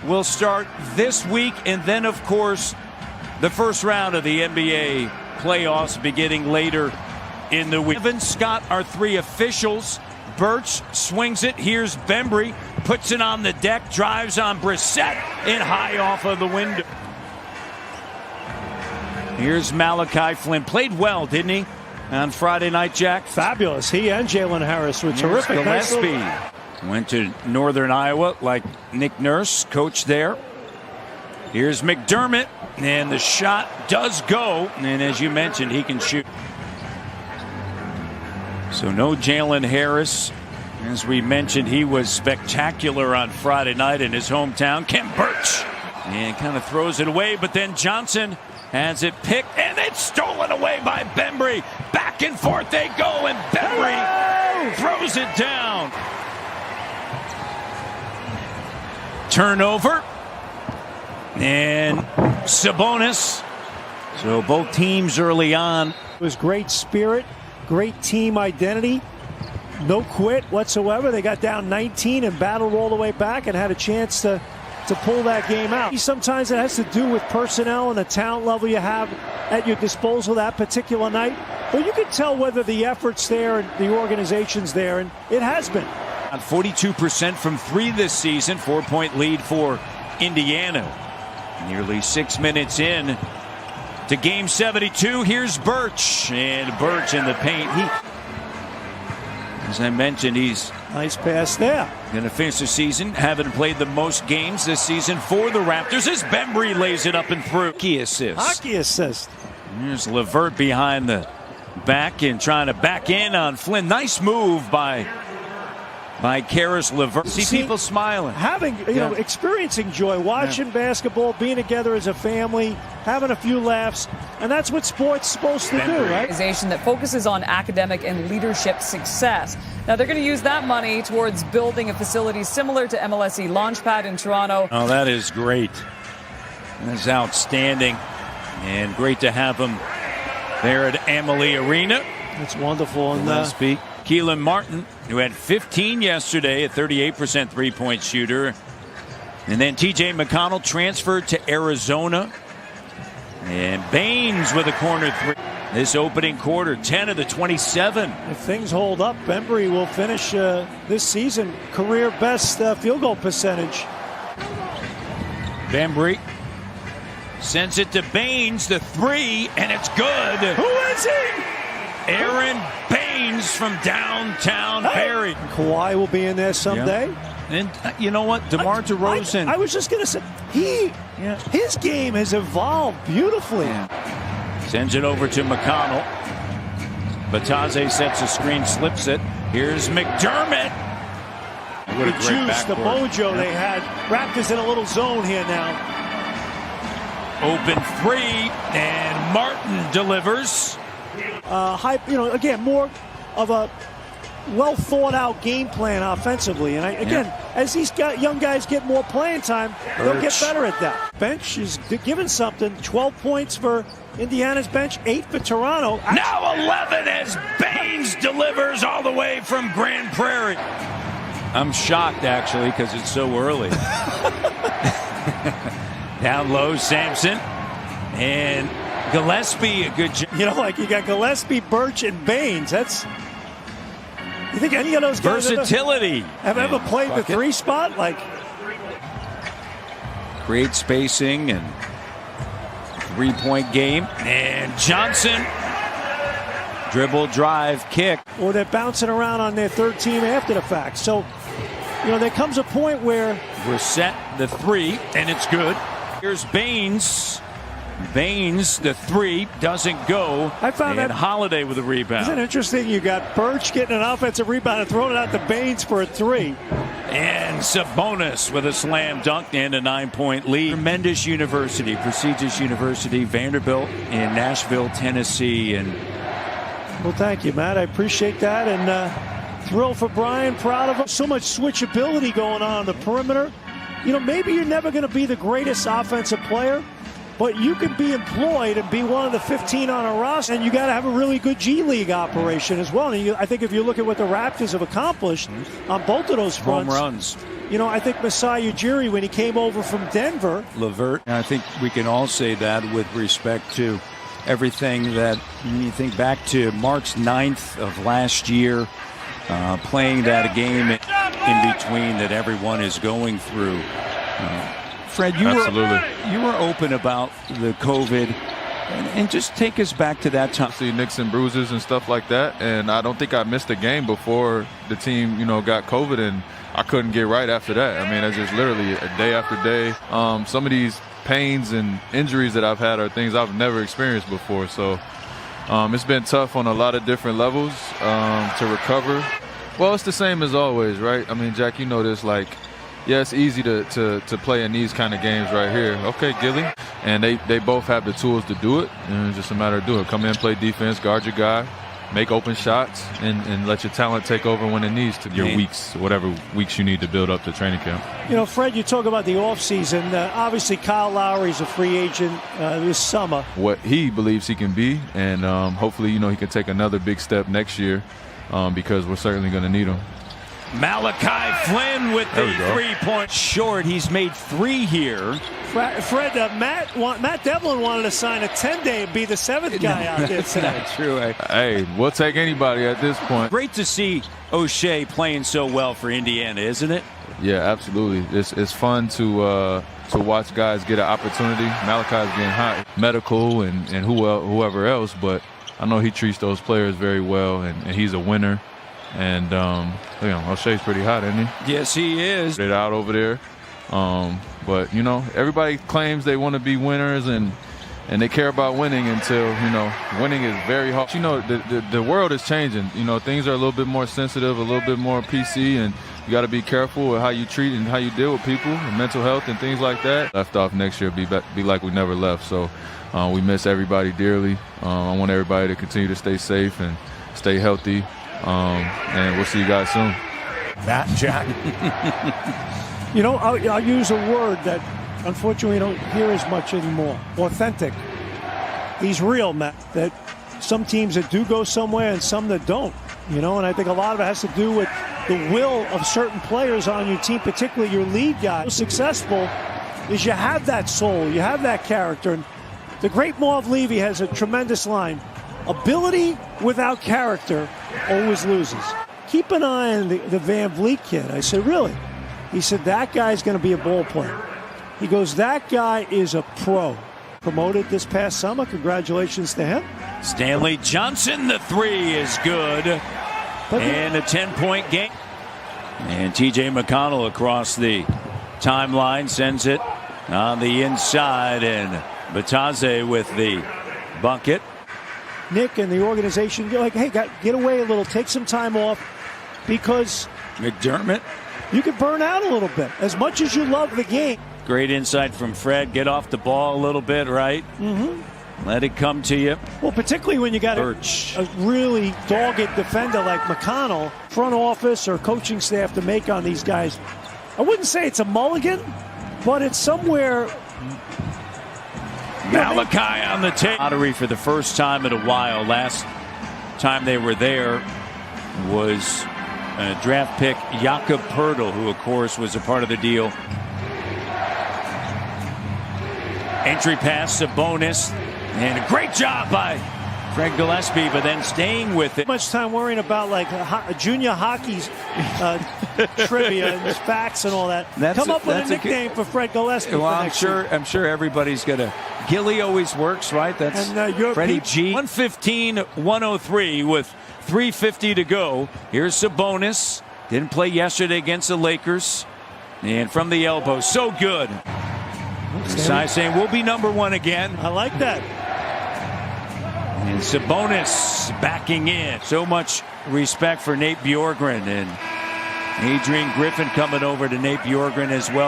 will start this week, and then, of course, the first round of the NBA playoffs beginning later in the week. Evan, Scott are three officials. Birch swings it. Here's Bembry, puts it on the deck, drives on Brissett, and high off of the window. Here's Malachi Flynn. Played well, didn't he, on Friday night, Jack? Fabulous. He and Jalen Harris were terrific. Gillespie went to Northern Iowa like Nick Nurse, coach there. Here's McDermott, and the shot does go. And as you mentioned, he can shoot. So no Jalen Harris. As we mentioned, he was spectacular on Friday night in his hometown. Khem Birch, and kind of throws it away, but then Johnson has it picked, and it's stolen away by Bembry. Back and forth they go, and Bembry throws it down. Turnover, and Sabonis. So both teams early on. It was great spirit, great team identity, no quit whatsoever. They got down 19 and battled all the way back and had a chance to pull that game out. Sometimes it has to do with personnel and the talent level you have at your disposal that particular night. But you can tell whether the effort's there and the organization's there, and it has been. On 42% from three this season, 4-point lead for Indiana. Nearly 6 minutes in to game 72. Here's Birch, and Birch in the paint. As I mentioned, he's nice pass there. Going to finish the season, having played the most games this season for the Raptors. As Bembry lays it up and through. Hockey assist. Here's LeVert behind the back and trying to back in on Flynn. Nice move by Karis LeVert. See people smiling. Having, experiencing joy, watching basketball, being together as a family, having a few laughs. And that's what sports is supposed to do, right? Organization that focuses on academic and leadership success. Now, they're going to use that money towards building a facility similar to MLSE Launchpad in Toronto. Oh, that is great. That's outstanding. And great to have them there at Amalie Arena. That's wonderful. And speak. Keelan Martin, who had 15 yesterday, a 38% three-point shooter. And then T.J. McConnell transferred to Arizona. And Baines with a corner three. This opening quarter, 10 of the 27. If things hold up, Bembry will finish this season career best field goal percentage. Bembry sends it to Baines, the three, and it's good. Who is he? Aaron Baines from downtown Barrie. Kawhi will be in there someday. Yeah. And you know what? DeMar DeRozan. I was just going to say, his game has evolved beautifully. Yeah. Sends it over to McConnell. Batase sets a screen, slips it. Here's McDermott. The juice, the mojo they had. Raptors in a little zone here now. Open three, and Martin delivers. Again, more of a well thought out game plan offensively. And as these young guys get more playing time, they'll get better at that. Bench is given something. 12 points for Indiana's bench, 8 for Toronto. Now 11 as Baines delivers all the way from Grand Prairie. I'm shocked, actually, because it's so early. Down low, Sampson. And Gillespie, a good job. You got Gillespie, Birch, and Baines. You think any of those guys versatility have ever played the three spot? Great spacing and three-point game. And Johnson, dribble, drive, kick. Or they're bouncing around on their third team after the fact. So, there comes a point where we're set the three, and it's good. Here's Baines. Baines, the three, doesn't go. I found that Holiday with a rebound. Isn't it interesting? You got Birch getting an offensive rebound and throwing it out to Baines for a three. And Sabonis with a slam dunk and a 9-point lead. Tremendous university, prestigious university, Vanderbilt in Nashville, Tennessee. Well, thank you, Matt. I appreciate that. And thrilled for Brian, proud of him. So much switchability going on the perimeter. Maybe you're never going to be the greatest offensive player, but you can be employed and be one of the 15 on a roster, and you got to have a really good G League operation as well. And I think if you look at what the Raptors have accomplished on both of those fronts, home runs, You know, I think Masai Ujiri, when he came over from Denver. Levert, and I think we can all say that with respect to everything that you think back to March 9th of last year, playing that game in between that everyone is going through. Fred, you were open about the COVID, and just take us back to that time. See nicks and bruises and stuff like that, and I don't think I missed a game before the team, got COVID, and I couldn't get right after that. I mean, it's just literally a day after day. Some of these pains and injuries that I've had are things I've never experienced before. So it's been tough on a lot of different levels to recover. Well, it's the same as always, right? I mean, Jack, you know this, like, yeah, it's easy to play in these kind of games right here. Okay, Gilly. And they both have the tools to do it, and it's just a matter of doing it. Come in, play defense, guard your guy, make open shots, and let your talent take over when it needs to. Your weeks, whatever weeks you need to build up to training camp. You know, Fred, you talk about the offseason. Obviously, Kyle Lowry's a free agent this summer. What he believes he can be, and hopefully, he can take another big step next year because we're certainly going to need him. Malachi Flynn with the 3-point short. He's made 3 here. Fred, Matt Devlin wanted to sign a 10-day and be the 7th guy out there today. That's not true. Hey, we'll take anybody at this point. Great to see O'Shea playing so well for Indiana, isn't it? Yeah, absolutely. It's fun to watch guys get an opportunity. Malachi's getting hot, medical, and whoever else, but I know he treats those players very well, and he's a winner. And O'Shea's pretty hot, isn't he? Yes, he is. They're out over there. But, everybody claims they want to be winners and they care about winning until, winning is very hard. The world is changing. Things are a little bit more sensitive, a little bit more PC, and you got to be careful with how you treat and how you deal with people and mental health and things like that. Left off next year, be like we never left. So we miss everybody dearly. I want everybody to continue to stay safe and stay healthy. And we'll see you guys soon. Matt, Jack. I'll use a word that unfortunately we don't hear as much anymore. Authentic. He's real, Matt. That some teams that do go somewhere and some that don't. And I think a lot of it has to do with the will of certain players on your team, particularly your lead guy. Successful is you have that soul, you have that character. And the great Marv Levy has a tremendous line. Ability without character always loses. Keep an eye on the Van Vliet kid. I said, really? He said, that guy's going to be a ball player. He goes, that guy is a pro. Promoted this past summer. Congratulations to him. Stanley Johnson, the 3 is good. And a 10-point game. And TJ McConnell across the timeline sends it on the inside. And Bataze with the bucket. Nick and the organization go like, hey, get away a little, take some time off, because McDermott, you could burn out a little bit as much as you love the game. Great insight from Fred. Get off the ball a little bit, right? Mm-hmm. Let it come to you. Well, particularly when you got a really dogged defender like McConnell, front office or coaching staff to make on these guys. I wouldn't say it's a mulligan, but it's somewhere. Malachi on the tape. Lottery for the first time in a while. Last time they were there was draft pick Jakob Poeltl, who, of course, was a part of the deal. Entry pass, Sabonis, and a great job by Fred Gillespie, but then staying with it. Much time worrying about like junior hockey's trivia and facts and all that. Come up with a nickname for Fred Gillespie. Well, I'm sure everybody's gonna. Gilly always works, right? That's Freddie G. 115-103 with 3:50 to go. Here's Sabonis. Didn't play yesterday against the Lakers, and from the elbow, so good. Sai saying we'll be number 1 again. I like that. And Sabonis backing in. So much respect for Nate Bjorkgren, and Adrian Griffin coming over to Nate Bjorkgren as well.